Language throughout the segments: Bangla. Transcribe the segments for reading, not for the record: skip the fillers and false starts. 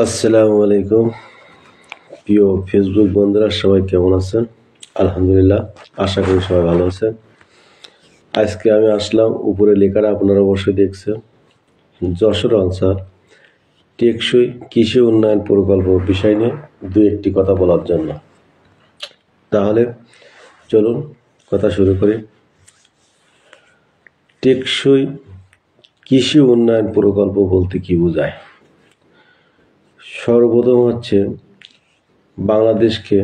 আসসালামু আলাইকুম প্রিয় ফেসবুক বন্ধুরা, সবাই কেমন আছেন? আলহামদুলিল্লাহ, আশা করি সবাই ভালো আছেন। আজকে আমি আসলাম, উপরে লেখাটা আপনারা অবশ্যই দেখছেন, যশোর আনসার টেকসই কৃষি উন্নয়ন প্রকল্প বিষয় নিয়ে দু একটি কথা বলার জন্য। তাহলে চলুন কথা শুরু করি। টেকসই কৃষি উন্নয়ন প্রকল্প বলতে কি বোঝায়? সর্বপ্রথম হচ্ছে, বাংলাদেশকে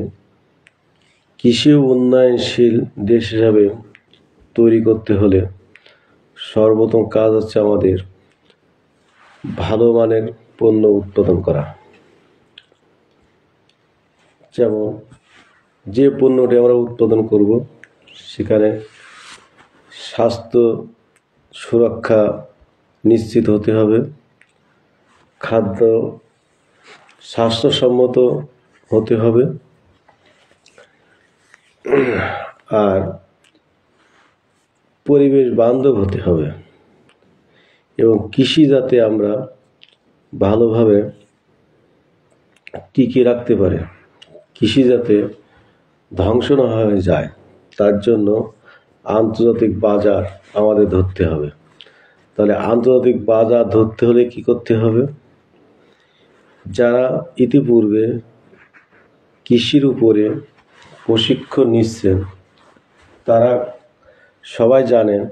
কৃষি উন্নয়নশীল দেশ হিসাবে তৈরি করতে হলে সর্বপ্রথম কাজ হচ্ছে আমাদের ভালো মানের পণ্য উৎপাদন করা। যেমন যে পণ্যটি আমরা উৎপাদন করব সেখানে স্বাস্থ্য সুরক্ষা নিশ্চিত হতে হবে, খাদ্য স্বাস্থ্যসম্মত হতে হবে, আর পরিবেশ বান্ধব হতে হবে, এবং কৃষি যাতে আমরা ভালোভাবে টিকিয়ে রাখতে পারে, কৃষি যাতে ধ্বংস না হয়ে যায়, তার জন্য আন্তর্জাতিক বাজার আমাদের ধরতে হবে। তাহলে আন্তর্জাতিক বাজার ধরতে হলে কি করতে হবে? যারা ইতিপূর্বে কৃষির উপরে প্রশিক্ষণ নিচ্ছেন তারা সবাই জানেন,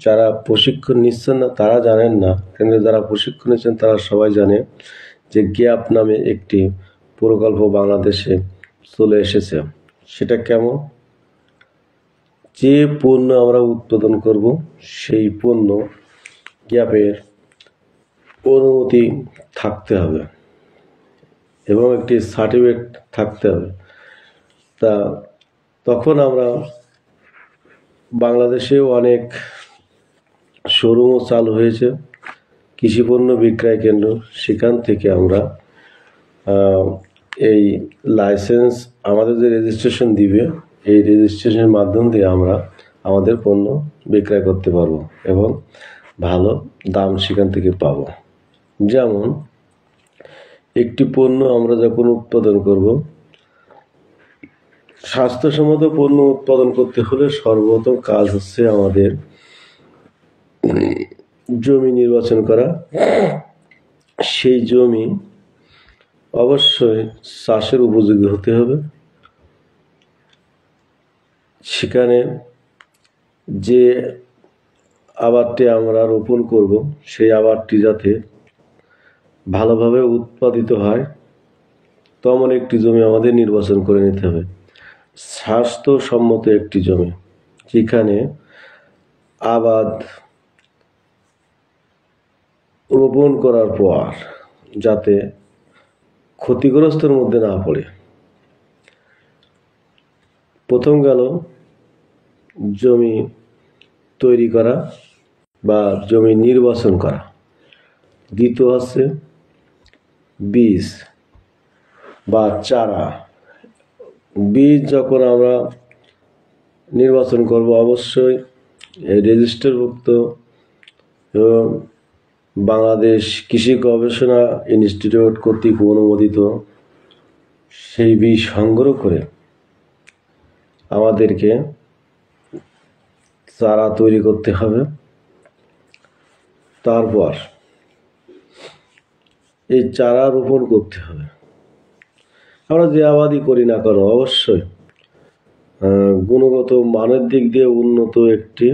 যারা প্রশিক্ষণ নিচ্ছেন না তারা জানেন না, কিন্তু যারা প্রশিক্ষণ নিচ্ছেন তারা সবাই জানে যে গ্যাপ নামে একটি প্রকল্প বাংলাদেশে চলে এসেছে। সেটা কেমন? যে পণ্য আমরা উৎপাদন করব সেই পণ্য গ্যাপের অনুমতি থাকতে হবে এবং একটি সার্টিফিকেট থাকতে হবে। তখন আমরা বাংলাদেশেও অনেক শোরুমও চালু হয়েছে, কৃষিপণ্য বিক্রয় কেন্দ্র, সেখান থেকে আমরা এই লাইসেন্স আমাদের যে রেজিস্ট্রেশন দিবে, এই রেজিস্ট্রেশনের মাধ্যম দিয়ে আমরা আমাদের পণ্য বিক্রয় করতে পারবো এবং ভালো দাম সেখান থেকে পাবো। যেমন একটি পণ্য আমরা যখন উৎপাদন করব, স্বাস্থ্যসম্মত পণ্য উৎপাদন করতে হলে সর্বপ্রথম কাজ হচ্ছে আমাদের জমি নির্বাচন করা। সেই জমি অবশ্যই চাষের উপযোগী হতে হবে। সেখানে যে আবাদটি আমরা রোপণ করব সেই আবাদটি যাতে ভালোভাবে উৎপাদিত হয় তেমন একটি জমি আমাদের নির্বাচন করে নিতে হবে। স্বাস্থ্যসম্মত একটি জমি, যেখানে আবাদ রোপণ করার পর যাতে ক্ষতিগ্রস্তের মধ্যে না পড়ে। প্রথম গেল জমি তৈরি করা বা জমি নির্বাচন করা। দ্বিতীয় হচ্ছে বীজ বা চারা। বীজ যখন আমরা নির্বাচন করব অবশ্যই রেজিস্টারভুক্ত এবং বাংলাদেশ কৃষি গবেষণা ইনস্টিটিউট কর্তৃক অনুমোদিত সেই বীজ সংগ্রহ করে আমাদেরকে চারা তৈরি করতে হবে। তারপর এই চারা রোপণ করতে হবে। আমরা যে আবাদই করি না কেন অবশ্যই গুণগত মানের দিক দিয়ে উন্নত একটি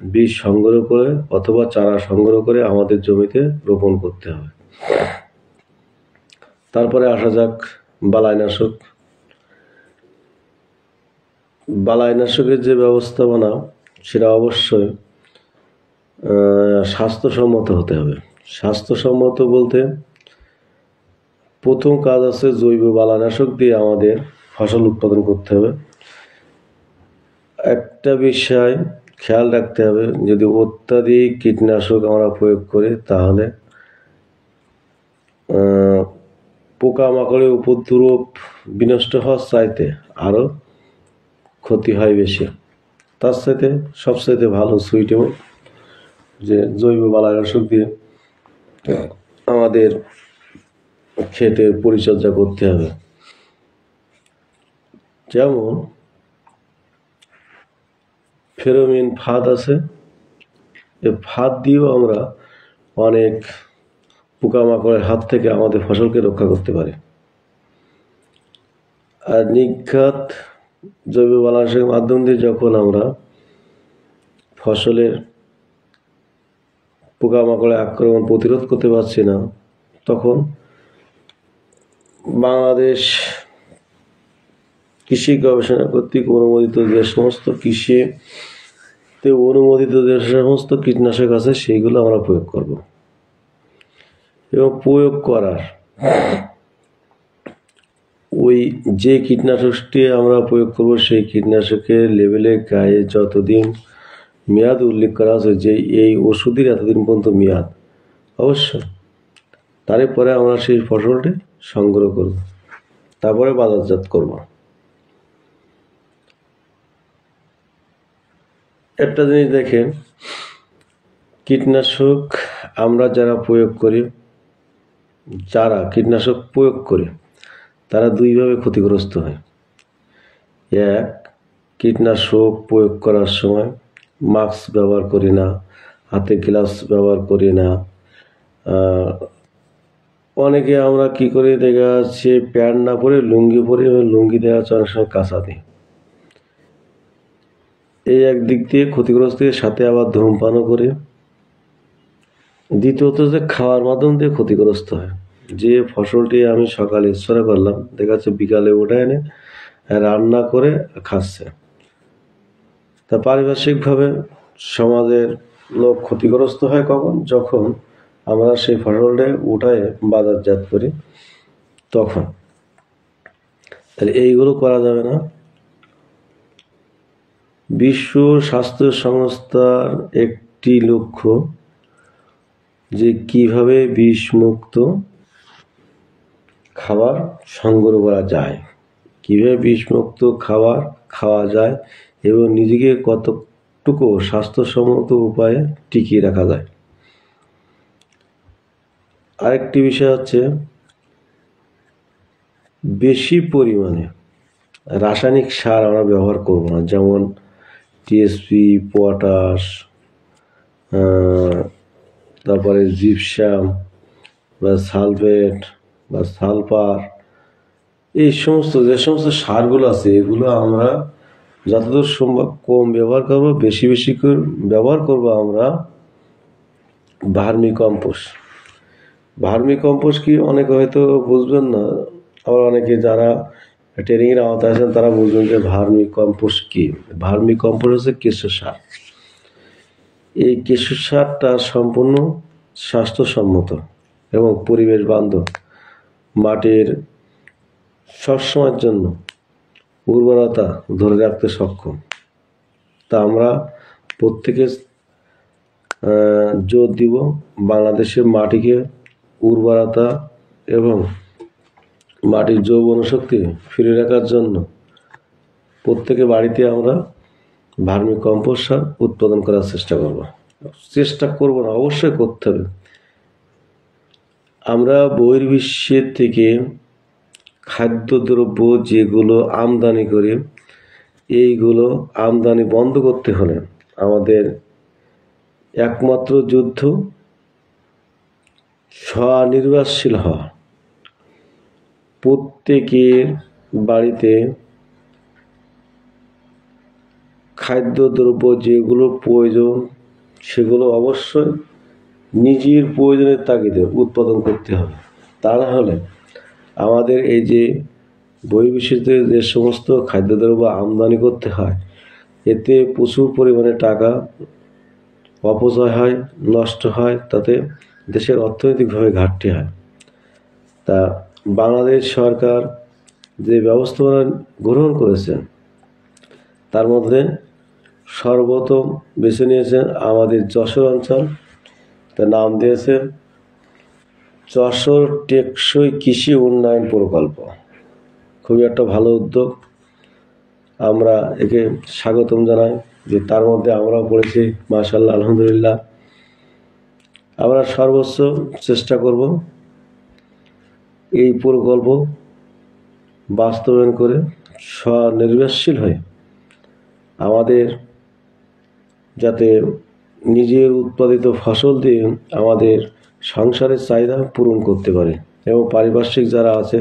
বীজ সংগ্রহ করে অথবা চারা সংগ্রহ করে আমাদের জমিতে রোপণ করতে হবে। তারপরে আসা যাক বালাইনাশক। বালাইনাশকের যে ব্যবস্থাপনা সেটা অবশ্যই স্বাস্থ্যসম্মত হতে হবে। স্বাস্থ্যসম্মত বলতে প্রথম কাজ আছে জৈব বালাইনাশক দিয়ে আমাদের ফসল উৎপাদন করতে হবে। একটা বিষয় খেয়াল রাখতে হবে, যদি অত্যাধিক কীটনাশক আমরা প্রয়োগ করি তাহলে পোকামাকড়ের উপদ্রব বিনষ্ট হওয়ার চাইতে আরও ক্ষতি হয় বেশি। তার সাথে সবচাইতে ভালো সুইটেবল যে জৈব বালাইনাশক দিয়ে আমাদের ক্ষেতের পরিচর্যা করতে হবে। যেমন ফেরোমিন ফাঁদ আছে, এই ফাঁদ দিয়েও আমরা অনেক পোকামাকড়ের হাত থেকে আমাদের ফসলকে রক্ষা করতে পারি। আর নিঘাত জৈব বালাংশের মাধ্যম দিয়ে যখন আমরা ফসলের পোকামাকড়ের আক্রমণ প্রতিরোধ করতে পারছি না, তখন বাংলাদেশ কৃষি গবেষণা কর্তৃক অনুমোদিত যে সমস্ত কৃষিতে অনুমোদিত যে সমস্ত কীটনাশক আছে সেইগুলো আমরা প্রয়োগ করব। এবং প্রয়োগ করার ওই যে কীটনাশকটি আমরা প্রয়োগ করব সেই কীটনাশকের লেবেলে গায়ে যতদিন মেয়াদ উল্লেখ করা আছে যে এই ওষুধের এতদিন পর্যন্ত মেয়াদ, অবশ্যই তারপরে আমরা সেই ফসলটি সংগ্রহ করব, তারপরে বাজারজাত করব। একটা জিনিস দেখেন, কীটনাশক আমরা যারা কীটনাশক প্রয়োগ করি তারা দুইভাবে ক্ষতিগ্রস্ত হয়। এক, কীটনাশক প্রয়োগ করার সময় মাস্ক ব্যবহার করি না, হাতে গ্লাভস ব্যবহার করি না। অনেকে আমরা কি করি, দেখা যাচ্ছে প্যান্ট না পরে লুঙ্গি পরে, লুঙ্গি দেখা যাচ্ছে অনেক সময় কাঁচা দিই। এই একদিক দিয়ে ক্ষতিগ্রস্ত, সাথে আবার ধূমপানও করে। দ্বিতীয়ত যে খাওয়ার মাধ্যম দিয়ে ক্ষতিগ্রস্ত হয়। যে ফসলটি আমি সকালে স্প্রে করলাম, দেখা যাচ্ছে বিকালে ওটা এনে রান্না করে খাচ্ছে। তা পারিপার্শ্বিকভাবে সমাজের লোক ক্ষতিগ্রস্ত হয় কখন? যখন আমরা সেই ফসলটা উঠায় বাজারজাত করি, তখন। তাহলে এইগুলো করা যাবে না। বিশ্ব স্বাস্থ্য সংস্থার একটি লক্ষ্য যে কিভাবে বিষমুক্ত খাবার সংগ্রহ করা যায়, কিভাবে বিষমুক্ত খাবার খাওয়া যায় এবং নিজেকে কতটুকু স্বাস্থ্যসম্মত উপায়ে টিকিয়ে রাখা যায়। আরেকটি বিষয় হচ্ছে, বেশি পরিমাণে রাসায়নিক সার আমরা ব্যবহার করব না, যেমন টিএসপি, পটাশ, তারপরে জিপসাম বা সালফেট বা সালফার, এই সমস্ত যে সমস্ত সারগুলো আছে এগুলো আমরা যতদূর সম্ভব কম ব্যবহার করব। বেশি বেশি করে ব্যবহার করব আমরা ভার্মি কম্পোস্ট। ভার্মি কম্পোস্ট কি অনেকে হয়তো বুঝবেন না, আবার অনেকে যারা ট্রেনিংয়ের আওতায় আছেন তারা বুঝবেন যে ভার্মি কম্পোস্ট কি। ভার্মি কম্পোস্ট হচ্ছে কেঁচো সার। এই কেঁচো সারটা সম্পূর্ণ স্বাস্থ্যসম্মত এবং পরিবেশ বান্ধব, মাটির সবসময়ের জন্য উর্বরতা ধরে রাখতে সক্ষম। তা আমরা প্রত্যেকে জোর দিব বাংলাদেশের মাটিকে উর্বরতা এবং মাটির যৌবন শক্তি ফিরে রাখার জন্য প্রত্যেকে বাড়িতে আমরা ভার্মি কম্পোস্ট সার উৎপাদন করার চেষ্টা করব না, অবশ্যই করতে হবে। আমরা বহির্বিশ্বের থেকে খাদ্যদ্রব্য যেগুলো আমদানি করি, এইগুলো আমদানি বন্ধ করতে হলে আমাদের একমাত্র যুদ্ধ স্বনির্ভরশীল হওয়া। প্রত্যেকের বাড়িতে খাদ্যদ্রব্য যেগুলো প্রয়োজন সেগুলো অবশ্যই নিজের প্রয়োজনের তাগিদে উৎপাদন করতে হবে। তা না হলে আমাদের এই যে বহির্বিশ্বে যে সমস্ত খাদ্যদ্রব্য আমদানি করতে হয়, এতে প্রচুর পরিমাণে টাকা অপচয় হয়, নষ্ট হয়, তাতে দেশের অর্থনৈতিকভাবে ঘাটতি হয়। তা বাংলাদেশ সরকার যে ব্যবস্থাপনা গ্রহণ করেছেন তার মধ্যে সর্বপ্রথম বেছে নিয়েছেন আমাদের যশোর অঞ্চল। তার নাম দিয়েছে যশোর টেকসই কৃষি উন্নয়ন প্রকল্প। খুবই একটা ভালো উদ্যোগ, আমরা একে স্বাগতম জানাই। যে তার মধ্যে আমরাও পড়েছি, মাশাআল্লাহ, আলহামদুলিল্লাহ। আমরা সর্বোচ্চ চেষ্টা করব এই প্রকল্প বাস্তবায়ন করে স্বনির্ভরশীল হয়ে আমাদের যাতে নিজের উৎপাদিত ফসল দিয়ে আমাদের সংসারের চাহিদা পূরণ করতে পারে এবং পারিপার্শ্বিক যারা আছে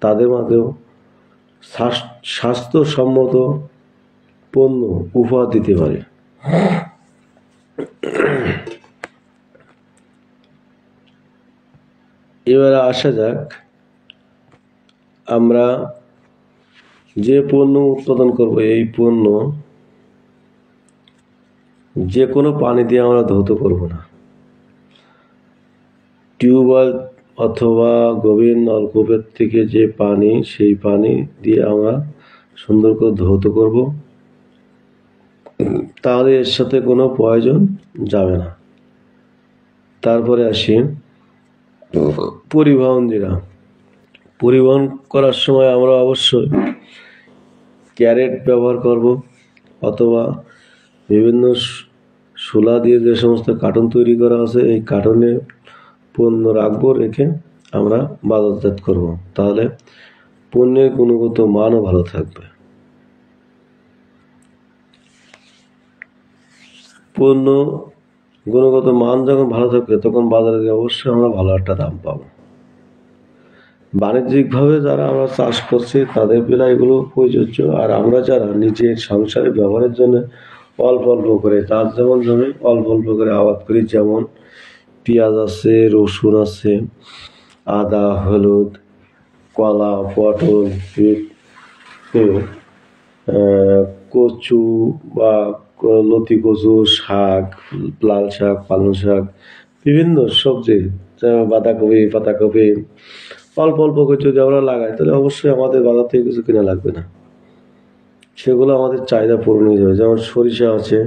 তাদের মধ্যেও স্বাস্থ্যসম্মত পণ্য উপহার দিতে পারে। এবারে আসা যাক, আমরা যে পণ্য উৎপাদন করব এই পণ্য যে কোনো পানি দিয়ে আমরা ধৌত করব না। টিউবওয়েল অথবা গভীর নলকূপের থেকে যে পানি, সেই পানি দিয়ে আমরা সুন্দর করে ধৌত করব, তাহলে এর সাথে কোনো প্রয়োজন যাবে না। তারপরে আসি পরিবহন যেটা, পরিবহন করার সময় আমরা অবশ্যই ক্যারেট ব্যবহার করব অথবা বিভিন্ন শোলা দিয়ে যে সমস্ত কার্টন তৈরি করা আছে এই কার্টনে পণ্য রাখবো, রেখে আমরা বাজারজাত করব, তাহলে পণ্যের গুণগত মানও ভালো থাকবে। পণ্য গুণগত মান যখন ভালো থাকবে তখন বাজারে অবশ্যই আমরা ভালো একটা দাম পাবো। বাণিজ্যিকভাবে যারা আমরা চাষ করছি তাদের বেলা এগুলো প্রযোজ্য, আর আমরা যারা নিজের সংসারে ব্যবহারের জন্য অল্প অল্প করে, তার যেমন জমি অল্প অল্প করে আবাদ করি, যেমন পেঁয়াজ আছে, রসুন আছে, আদা, হলুদ, কলা, পটল, কচু বা লতি কচু, শাক, লাল শাক, পালং শাক, বিভিন্ন সবজি, বাঁধাকপি, পাতাকপি, অল্প অল্প করে যদি আমরা লাগাই তাহলে অবশ্যই আমাদের বাজার থেকে কিছু কিনা লাগবে না, সেগুলো আমাদের চাহিদা পূরণ হয়ে যাবে। যেমন সরিষা আছে,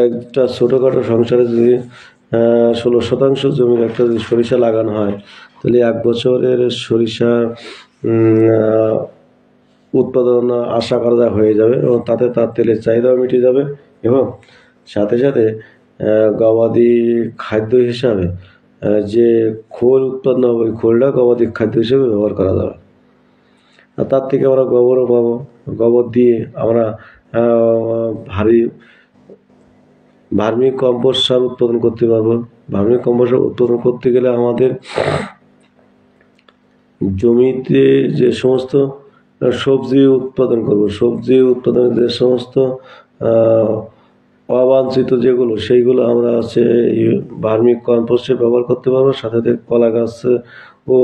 একটা ছোটোখাটো সংসারে যদি 16% জমির একটা যদি সরিষা লাগানো হয় তাহলে 1 বছরের সরিষা উৎপাদন আশা করা হয়ে যাবে এবং তাতে তার তেলের চাহিদাও মিটে যাবে এবং সাথে সাথে গবাদি খাদ্য হিসাবে যে খোল উৎপন্ন হবে ওই খোলটা গবাদি খাদ্য হিসেবে ব্যবহার করা যাবে। আর তার থেকে আমরা গোবরও পাবো, গোবর দিয়ে আমরা ভার্মি কম্পোস্ট সার উৎপাদন করতে পারবো। ভার্মি কম্পোস্ট সার উৎপাদন করতে গেলে আমাদের জমিতে যে সমস্ত সবজি উৎপাদন করব, সবজি উৎপাদনের যে সমস্ত অবাঞ্ছিত যেগুলো সেইগুলো আমরা ভার্মি কম্পোস্টে ব্যবহার করতে পারবো। সাথে সাথে কলা গাছ ও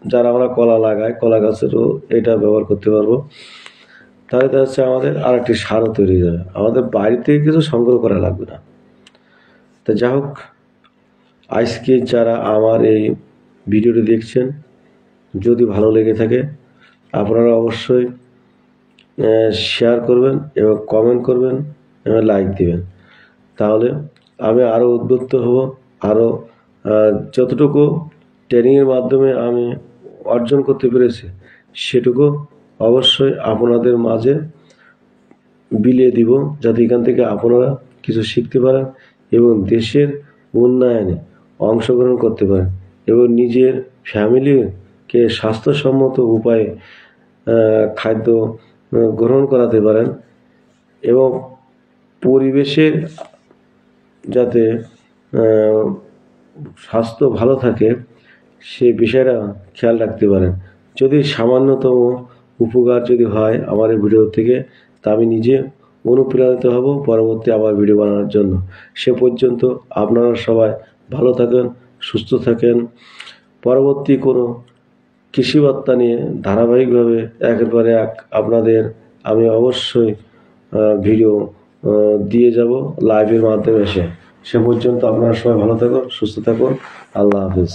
যারা আমরা কলা লাগাই কলা গাছেরও এটা ব্যবহার করতে পারবো। তাহলে হচ্ছে আমাদের আর একটি সারও তৈরি হয়ে যাবে, আমাদের বাইরে থেকে কিছু সংগ্রহ করা লাগবে না। তা যাই হোক, আজকে যারা আমার এই ভিডিওটি দেখছেন যদি ভালো লেগে থাকে আপনারা অবশ্যই শেয়ার করবেন এবং কমেন্ট করবেন এবং লাইক দিবেন, তাহলে আমি আরও উদ্বুদ্ধ হব, আরও যতটুকু ট্রেনিংয়ের মাধ্যমে আমি অর্জন করতে পেরেছি সেটুকু অবশ্যই আপনাদের মাঝে বিলিয়ে দিব, যাতে এখান থেকে আপনারা কিছু শিখতে পারেন এবং দেশের উন্নয়নে অংশগ্রহণ করতে পারেন এবং নিজের ফ্যামিলিকে স্বাস্থ্যসম্মত উপায়ে খাদ্য গ্রহণ করাতে পারেন এবং পরিবেশের যাতে স্বাস্থ্য ভালো থাকে সে বিষয়টা খেয়াল রাখতে পারেন। যদি সামান্যতম উপকার যদি হয় আমার এই ভিডিও থেকে, তা আমি নিজে অনুপ্রাণিত হব পরবর্তী আবার ভিডিও বানানোর জন্য। সে পর্যন্ত আপনারা সবাই ভালো থাকেন, সুস্থ থাকেন। পরবর্তী কোনো কৃষিবার্তা নিয়ে ধারাবাহিকভাবে একের পর এক আপনাদের আমি অবশ্যই ভিডিও দিয়ে যাব লাইভের মাধ্যমে এসে। সে পর্যন্ত আপনারা সবাই ভালো থাকুন, সুস্থ থাকুন। আল্লাহ হাফেজ।